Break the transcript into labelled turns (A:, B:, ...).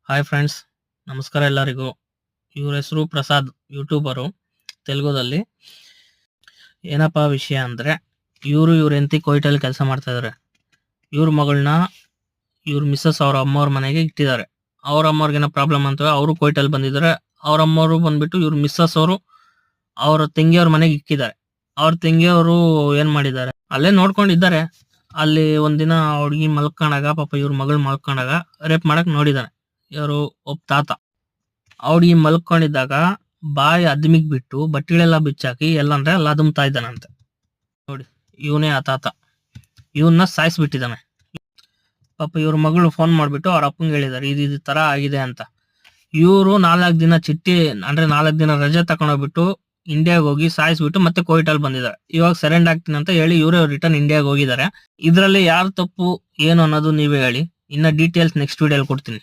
A: Hi friends, ನಮಸ್ಕಾರ ಎಲ್ಲರಿಗೂ. ಇವ್ರ ಹೆಸರು ಪ್ರಸಾದ್, ಯೂಟ್ಯೂಬರು ತೆಲುಗುದಲ್ಲಿ. ಏನಪ್ಪಾ ವಿಷಯ ಅಂದ್ರೆ, ಇವ್ರ ಹೆಂಡತಿ ಕೋಯ್ಟಲ್ಲಿ ಕೆಲಸ ಮಾಡ್ತಾ ಇದಾರೆ. ಇವ್ರ ಮಗಳನ್ನ ಇವ್ರ ಮಿಸ್ಸಸ್ ಅವ್ರ ಅಮ್ಮವ್ರ ಮನೆಗೆ ಇಟ್ಟಿದ್ದಾರೆ. ಅವ್ರ ಅಮ್ಮವ್ರಿಗೇನೋ ಪ್ರಾಬ್ಲಮ್ ಅಂತ ಅವರು ಕೋಯ್ಟಲ್ಲಿ ಬಂದಿದ್ದಾರೆ. ಅವ್ರ ಅಮ್ಮವರು ಬಂದ್ಬಿಟ್ಟು ಇವ್ರ ಮಿಸ್ಸಸ್ ಅವರು ಅವ್ರ ತಂಗಿಯವ್ರ ಮನೆಗೆ ಇಕ್ಕಿದ್ದಾರೆ. ಅವ್ರ ತಂಗಿಯವರು ಏನ್ ಮಾಡಿದ್ದಾರೆ, ಅಲ್ಲೇ ನೋಡ್ಕೊಂಡಿದ್ದಾರೆ. ಅಲ್ಲಿ ಒಂದಿನ ಹುಡುಗಿ ಮಲ್ಕೊಂಡಾಗ, ಪಾಪ ಇವ್ರ ಮಗಳು ಮಲ್ಕೊಂಡಾಗ ರೇಪ್ ಮಾಡಕ್ ನೋಡಿದಾನೆ ಇವರು ಒಬ್ಬ ತಾತ. ಹುಡುಗಿ ಮಲ್ಕೊಂಡಿದ್ದಾಗ ಬಾಯಿ ಅದ್ಮಿಗ್ ಬಿಟ್ಟು ಬಟ್ಟೆಗಳೆಲ್ಲ ಬಿಚ್ಚಾಕಿ ಎಲ್ಲಂದ್ರೆ ಎಲ್ಲ ಅದುಮ್ತಾ ಇದ್ದಾನಂತೆ. ನೋಡಿ, ಇವನೇ ಆ ತಾತ. ಇವನ್ನ ಸಾಯಿಸ್ಬಿಟ್ಟಿದ್ದಾನೆ. ಪಾಪ ಇವ್ರ ಮಗಳು ಫೋನ್ ಮಾಡ್ಬಿಟ್ಟು ಅವ್ರ ಅಪ್ಪಂಗೆ ಹೇಳಿದಾರೆ, ಇದು ತರ ಆಗಿದೆ ಅಂತ. ಇವರು 4 ದಿನ ಚಿಟ್ಟಿ ಅಂದ್ರೆ 4 ದಿನ ರಜೆ ತಕೊಂಡೋಗ್ಬಿಟ್ಟು ಇಂಡಿಯಾಗ ಹೋಗಿ ಸಾಯಿಸ್ಬಿಟ್ಟು ಮತ್ತೆ ಕೋವಿಟಲ್ಲಿ ಬಂದಿದ್ದಾರೆ. ಇವಾಗ ಸರೆಂಡ್ ಆಗ್ತೀನಿ ಅಂತ ಹೇಳಿ ಇವರೇ ರಿಟರ್ನ್ ಇಂಡಿಯಾಗ ಹೋಗಿದ್ದಾರೆ. ಇದ್ರಲ್ಲಿ ಯಾರು ತಪ್ಪು ಏನು ಅನ್ನೋದು ನೀವೇ ಹೇಳಿ. ಇನ್ನ ಡೀಟೇಲ್ಸ್ ನೆಕ್ಸ್ಟ್ ವಿಡಿಯೋಲಿ ಕೊಡ್ತೀನಿ.